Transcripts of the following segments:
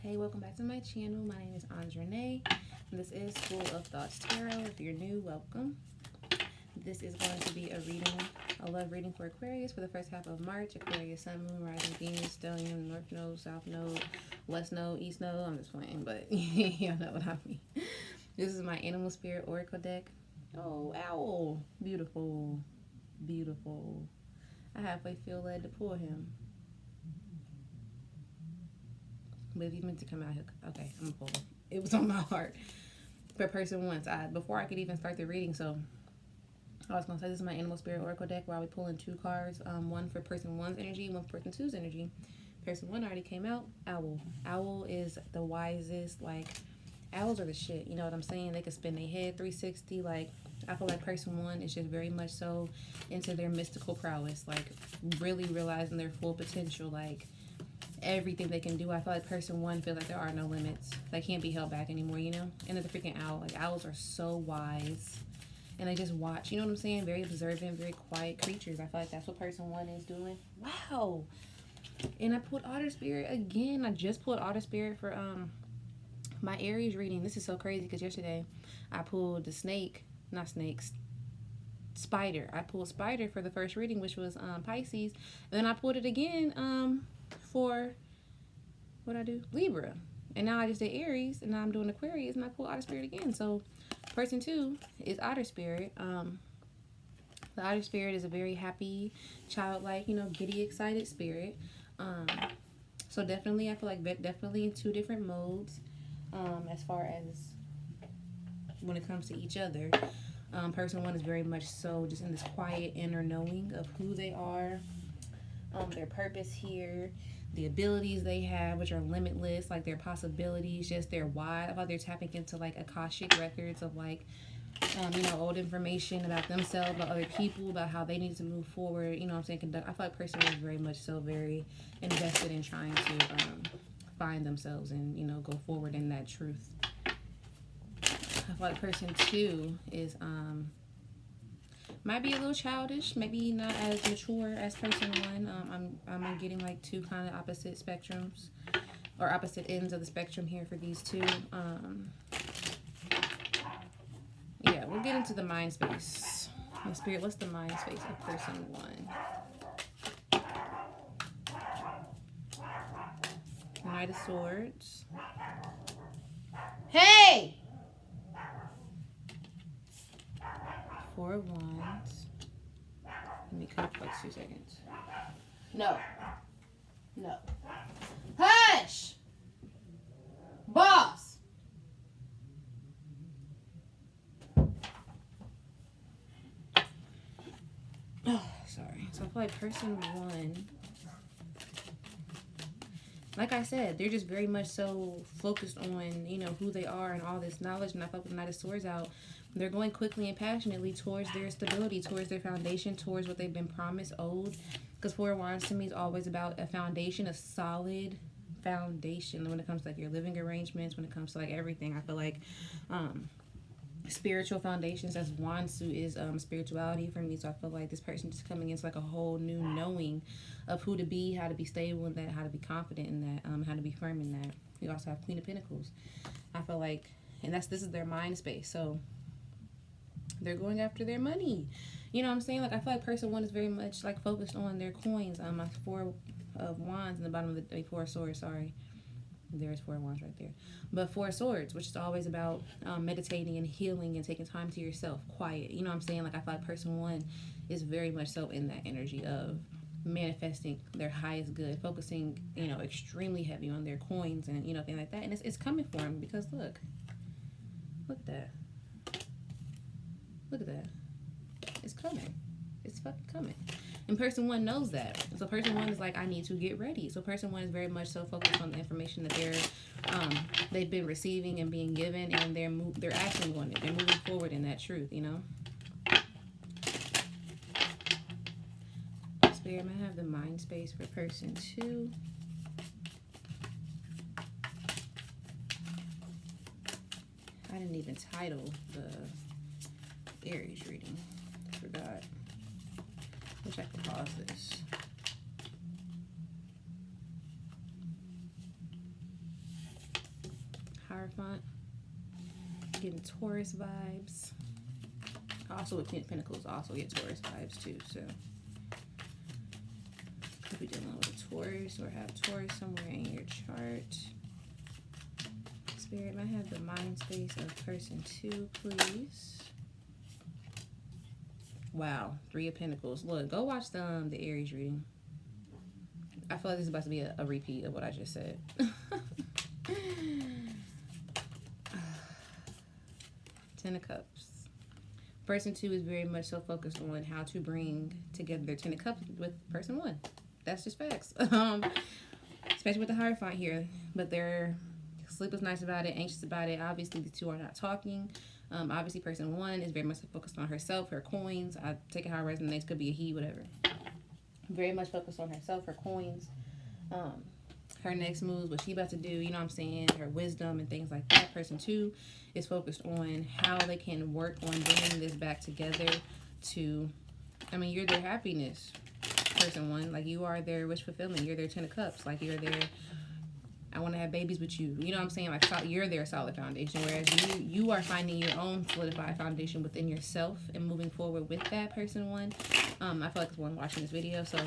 Hey, welcome back to my channel. My name is Andre. This is School of Thoughts Tarot. If you're new, welcome. This is going to be a reading, a love reading for Aquarius for the first half of March. Aquarius, Sun, Moon, Rising, Venus, Stellium, North Node, South Node, West Node, East Node. I'm just playing, but y'all know what I mean. This is my Animal Spirit Oracle deck. Oh, owl. Beautiful. Beautiful. I halfway feel led to pull him. But if you meant to come out here, okay, I'm gonna pull him. It was on my heart for person one. Before I could even start the reading, so I was gonna say this is my Animal Spirit Oracle deck where I'll be pulling two cards, one for person one's energy, one for person two's energy. Person one already came out. Owl. Owl is the wisest. Like, owls are the shit. You know what I'm saying? They can spin their head 360. Like, I feel like person one is just very much so into their mystical prowess. Like, really realizing their full potential. Like, everything they can do. I feel like person one feels like there are no limits. They can't be held back anymore, you know? And they're the freaking owl. Like, owls are so wise. And they just watch. You know what I'm saying? Very observant, very quiet creatures. I feel like that's what person one is doing. Wow. And I pulled Otter Spirit again. I just pulled Otter Spirit for my Aries reading. This is so crazy because yesterday I pulled the snake. Not snakes. Spider. I pulled Spider for the first reading, which was Pisces. Then I pulled it again for what I do? Libra. And now I just did Aries, and now I'm doing Aquarius, and I pull Otter Spirit again. So person two is Otter Spirit. The Otter Spirit is a very happy, childlike, you know, giddy, excited spirit. So definitely, I feel like definitely in two different modes as far as when it comes to each other. Person one is very much so just in this quiet inner knowing of who they are, their purpose here, the abilities they have, which are limitless, like their possibilities, just their why. I feel like they're tapping into like Akashic records of like, you know, old information about themselves, about other people, about how they need to move forward. You know what I'm saying? I feel like person is very much so very invested in trying to find themselves and, you know, go forward in that truth. I feel like person two is might be a little childish, maybe not as mature as person one. I'm getting like two kind of opposite spectrums or opposite ends of the spectrum here for these two. Yeah, we'll get into the mind space. My spirit, what's the mind space of person one? Knight of Swords. Hey! Four of Wands. Let me cut for like 2 seconds. No. No. Hush! Boss! Oh, sorry. So I feel like person one, like I said, they're just very much so focused on, you know, who they are and all this knowledge. And I feel like with the Knight of Swords out, they're going quickly and passionately towards their stability, towards their foundation, towards what they've been promised, owed. Because Four of Wands to me is always about a foundation, a solid foundation when it comes to like your living arrangements, when it comes to like everything. I feel like spiritual foundations, as Wands is spirituality for me. So I feel like this person just coming into like a whole new knowing of who to be, how to be stable in that, how to be confident in that, how to be firm in that. We also have Queen of Pentacles. I feel like, and this is their mind space. So they're going after their money. You know what I'm saying? Like, I feel like person one is very much like focused on their coins. My Four of Wands in the bottom of the Four of Swords, sorry. There's Four of Wands right there. But Four of Swords, which is always about meditating and healing and taking time to yourself, quiet. You know what I'm saying? Like, I feel like person one is very much so in that energy of manifesting their highest good, focusing, you know, extremely heavy on their coins and, you know, things like that. And it's coming for them because look at that. Look at that. It's coming. It's fucking coming. And person one knows that. So person one is like, I need to get ready. So person one is very much so focused on the information that they've been receiving and being given, and they're acting on it. They're moving forward in that truth, you know. Spirit might have the mind space for person two. I didn't even title the Aries reading. Forgot. Wish I could pause this. Hierophant. Getting Taurus vibes. Also with Pentacles, also get Taurus vibes too. So could be dealing with a Taurus or have Taurus somewhere in your chart. Spirit, might have the mind space of person 2, please. Wow, 3 of Pentacles. Look, go watch the Aries reading. I feel like this is about to be a repeat of what I just said. 10 of Cups. Person 2 is very much so focused on how to bring together their 10 of Cups with person 1. That's just facts. Especially with the Hierophant here. But they're sleepless nights about it, anxious about it. Obviously, the two are not talking. Obviously, person 1 is very much focused on herself, her coins. I take it how it resonates. Could be a he, whatever. Very much focused on herself, her coins. Her next moves, what she about to do, you know what I'm saying, her wisdom and things like that. Person 2 is focused on how they can work on bringing this back together to, I mean, you're their happiness. Person 1, like you are their wish fulfillment. You're their 10 of Cups. Like you're their, I want to have babies with you. You know what I'm saying? Like you're their solid foundation. Whereas you are finding your own solidified foundation within yourself and moving forward with that. Person 1. I feel like it's one watching this video. So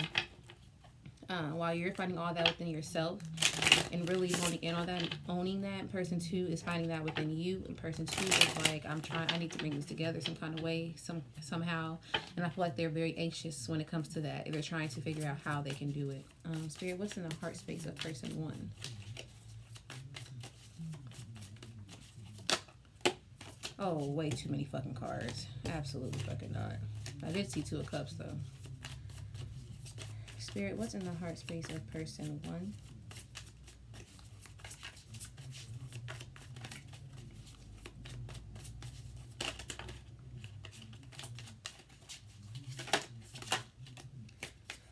while you're finding all that within yourself and really honing in on that and owning that, person 2 is finding that within you, and person 2 is like, I need to bring this together some kind of way, somehow. And I feel like they're very anxious when it comes to that. They're trying to figure out how they can do it. Spirit, what's in the heart space of person 1? Oh, way too many fucking cards. Absolutely fucking not. I did see 2 of Cups though. Spirit, what's in the heart space of person 1?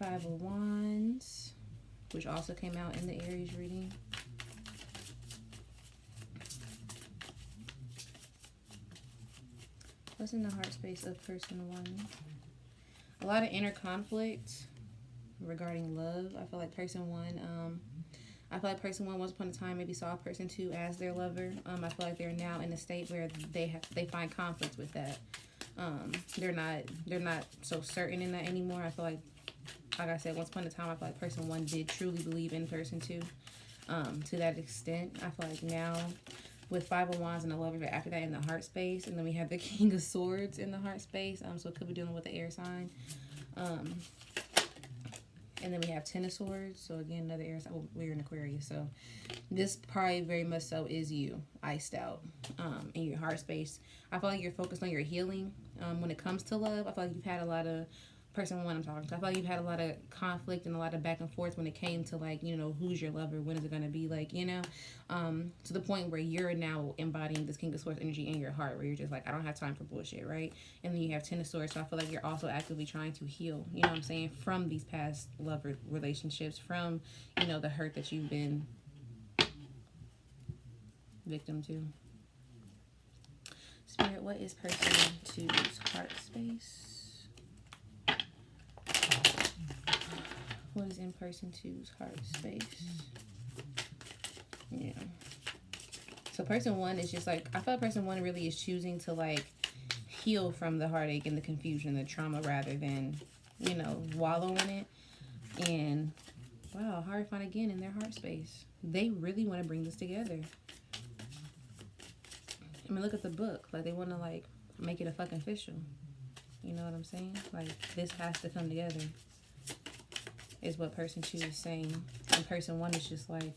Five of Wands, which also came out in the Aries reading. What's in the heart space of person 1? A lot of inner conflict regarding love. I feel like person 1, once upon a time maybe saw person 2 as their lover. I feel like they're now in a state where they find conflict with that. They're not so certain in that anymore. I feel like I said, once upon a time, I feel like person 1 did truly believe in person 2 to that extent. I feel like now with 5 of Wands and the Lovers, after that in the heart space, and then we have the King of Swords in the heart space. So it could be dealing with the air sign. And then we have 10 of Swords. So again, another air sign. Well, we're in Aquarius. So this probably very much so is you, iced out in your heart space. I feel like you're focused on your healing when it comes to love. I feel like you've had a lot of, person 1 I'm talking to, I feel like you've had a lot of conflict and a lot of back and forth when it came to, like, you know, who's your lover, when is it going to be, like, you know, to the point where you're now embodying this King of Swords energy in your heart, where you're just like, I don't have time for bullshit, right? And then you have 10 of Swords, so I feel like you're also actively trying to heal, you know what I'm saying, from these past lover relationships, from, you know, the hurt that you've been victim to. Spirit, what is person 2's heart space? What is in person 2's heart space? Yeah. So person 1 is just like, I feel like person 1 really is choosing to, like, heal from the heartache and the confusion, the trauma, rather than, you know, wallow in it. And wow, Hierophant again in their heart space. They really want to bring this together. I mean, look at the book. Like, they want to, like, make it a fucking official. You know what I'm saying? Like, this has to come together, is what person 2 is saying. And person 1 is just like,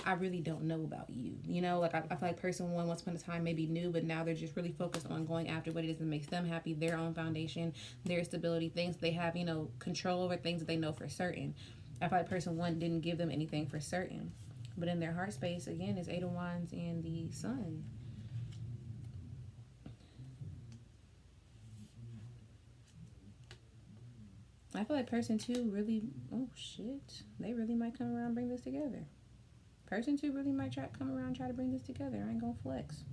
I really don't know about you. You know, like, I feel like person 1 once upon a time maybe knew, but now they're just really focused on going after what it is that makes them happy, their own foundation, their stability, things they have, you know, control over, things that they know for certain. I feel like person 1 didn't give them anything for certain. But in their heart space, again, is 8 of Wands and the Sun. I feel like person 2 really, oh shit, they really might come around and bring this together. Person 2 really might come around and try to bring this together. I ain't gonna flex.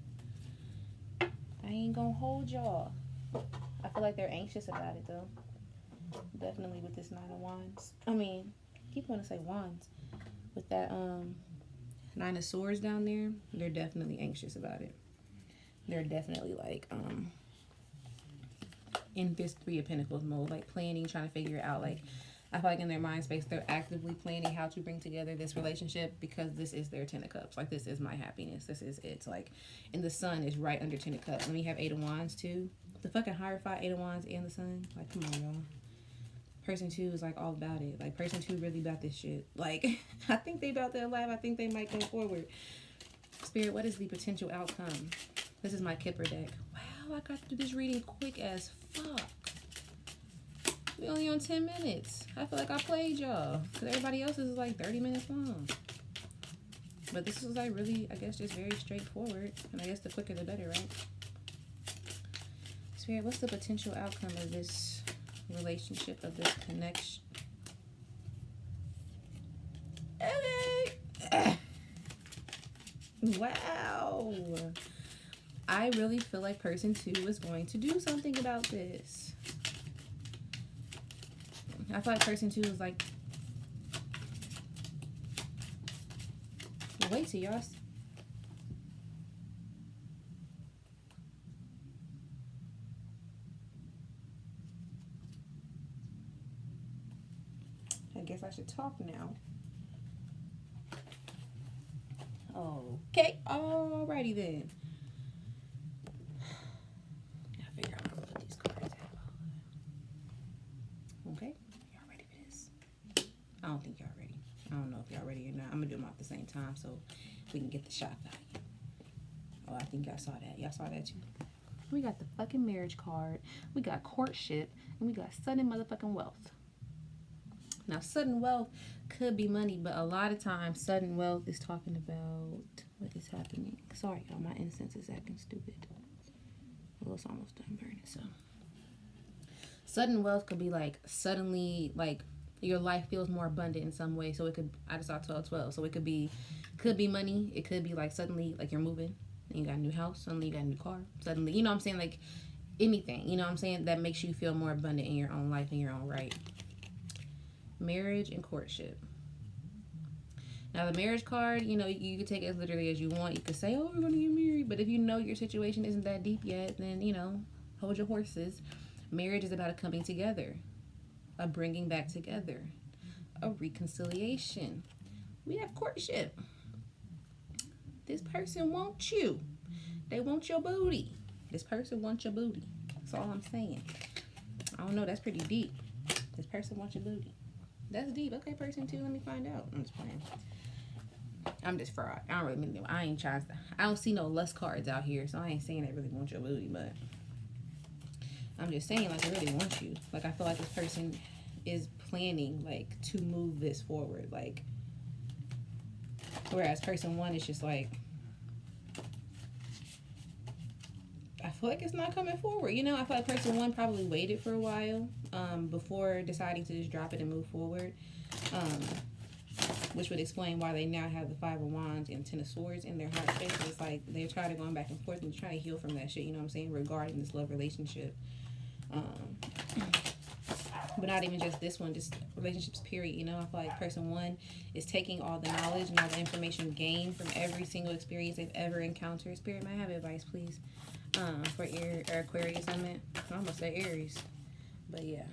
I ain't gonna hold y'all. I feel like they're anxious about it though. Definitely with this 9 of Wands. I mean, I keep wanting to say Wands. With that 9 Nine of Swords down there, they're definitely anxious about it. They're definitely like in this Three of Pentacles mode, like planning, trying to figure it out. Like I feel like in their mind space, they're actively planning how to bring together this relationship because this is their Ten of Cups. Like, this is my happiness. This is it. Like, and the Sun is right under Ten of Cups. And we have Eight of Wands too. The fucking Hierophant, Eight of Wands, and the Sun. Like, come on, y'all. Person 2 is like all about it. Like, person 2 really about this shit. Like, I think they about their life. I think they might go forward. Spirit, what is the potential outcome? This is my Kipper deck. Wow, I got to do this reading quick as fuck. We only on 10 minutes. I feel like I played y'all. Because everybody else is like 30 minutes long. But this is like really, I guess, just very straightforward. And I guess the quicker the better, right? Spirit, what's the potential outcome of this relationship, of this connection? Okay. Wow. I really feel like person 2 is going to do something about this. I feel like person 2 is like, wait till y'all. I guess I should talk now. Okay, alrighty then. I figure out where to put these cards at. Okay, y'all ready for this? I don't think y'all ready. I don't know if y'all ready or not. I'm gonna do them all at the same time so we can get the shot value. Oh, I think y'all saw that. Y'all saw that too. We got the fucking marriage card. We got courtship, and we got sudden motherfucking wealth. Now, sudden wealth could be money, but a lot of times, sudden wealth is talking about what is happening. Sorry, y'all, my incense is acting stupid. Well, it's almost done burning, so. Sudden wealth could be like, suddenly, like, your life feels more abundant in some way. So it could, I just saw 12-12. So it could be money. It could be like, suddenly, like, you're moving, and you got a new house. Suddenly, you got a new car. Suddenly, you know what I'm saying? Like, anything, you know what I'm saying? That makes you feel more abundant in your own life, in your own right. Marriage and courtship. Now the marriage card, you know, you can take it as literally as you want. You could say, oh, we're going to get married. But if you know your situation isn't that deep yet, then, you know, hold your horses. Marriage is about a coming together, a bringing back together, a reconciliation. We have courtship. This person wants you. They want your booty. This person wants your booty. That's all I'm saying. I don't know. That's pretty deep. This person wants your booty. That's deep. Okay, person 2, let me find out. I'm just playing. I'm just fraud. I don't really mean it. I ain't trying to. I don't see no lust cards out here, so I ain't saying they really want your booty, but I'm just saying, like, they really want you. Like, I feel like this person is planning, like, to move this forward. Like, whereas person 1 is just like, I feel like it's not coming forward. You know, I feel like person 1 probably waited for a while before deciding to just drop it and move forward. Which would explain why they now have the 5 of Wands and 10 of Swords in their heart space. It's like they're trying to going back and forth and trying to heal from that shit, you know what I'm saying, regarding this love relationship. But not even just this one, just relationships, period. You know, I feel like person 1 is taking all the knowledge and all the information gained from every single experience they've ever encountered. Spirit, may I have advice, please? For Aquarius, I meant. I almost said Aries. But yeah.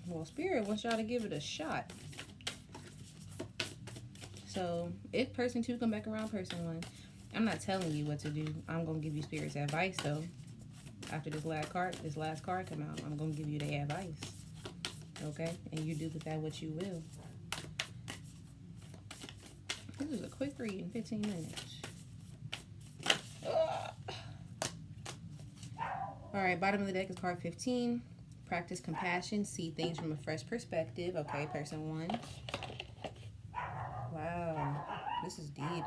Well, Spirit wants y'all to give it a shot. So, if person 2 come back around person 1, I'm not telling you what to do. I'm going to give you Spirit's advice, though. After this last card come out, I'm going to give you the advice. Okay? And you do with that what you will. This is a quick read in 15 minutes. Alright, bottom of the deck is card 15. Practice compassion. See things from a fresh perspective. Okay, person 1. Wow. This is deep.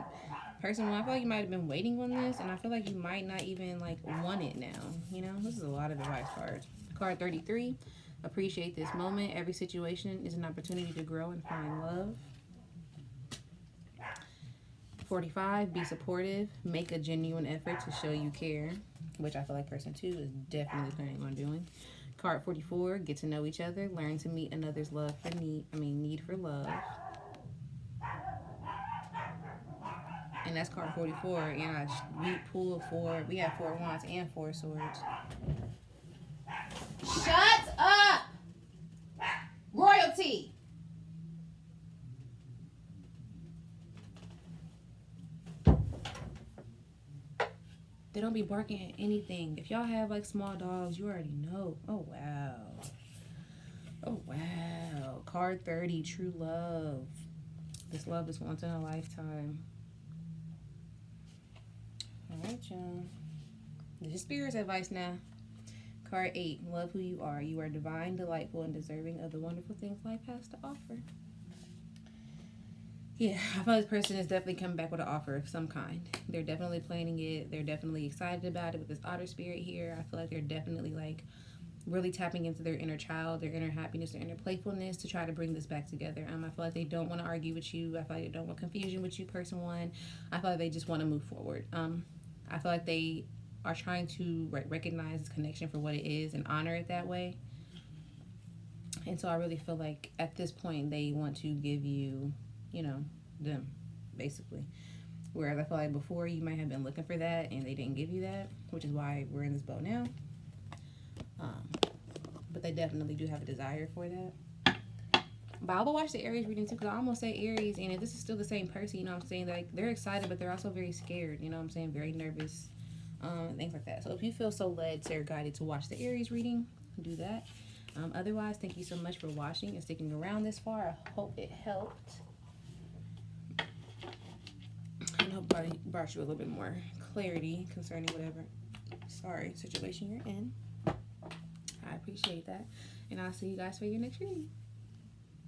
Person 1, I feel like you might have been waiting on this, and I feel like you might not even, like, want it now. You know? This is a lot of advice cards. Card 33. Appreciate this moment. Every situation is an opportunity to grow and find love. 45. Be supportive. Make a genuine effort to show you care. which I feel like person 2 is definitely planning on doing. Card 44, get to know each other, learn to meet another's need for love. And that's card 44. And we have 4 wands and 4 swords. Shut up! Royalty! They don't be barking at anything. If y'all have like small dogs, you already know. Oh, wow. Oh, wow. Card 30, true love. This love is once in a lifetime. All right, y'all. This is Spirit's advice now. Card 8, love who you are. You are divine, delightful, and deserving of the wonderful things life has to offer. Yeah, I feel like this person is definitely coming back with an offer of some kind. They're definitely planning it. They're definitely excited about it with this otter spirit here. I feel like they're definitely like really tapping into their inner child, their inner happiness, their inner playfulness to try to bring this back together. I feel like they don't want to argue with you. I feel like they don't want confusion with you, person 1. I feel like they just want to move forward. I feel like they are trying to recognize this connection for what it is and honor it that way. And so I really feel like at this point they want to give you, you know, them, basically. Whereas I feel like before you might have been looking for that and they didn't give you that, which is why we're in this boat now. But they definitely do have a desire for that. But I will watch the Aries reading too, because I almost say Aries, and if this is still the same person, you know what I'm saying? Like, they're excited, but they're also very scared, you know what I'm saying? Very nervous, things like that. So if you feel so led or guided to watch the Aries reading, do that. Otherwise, thank you so much for watching and sticking around this far. I hope it helped. And hope it brought you a little bit more clarity concerning whatever situation you're in. I appreciate that. And I'll see you guys for your next reading.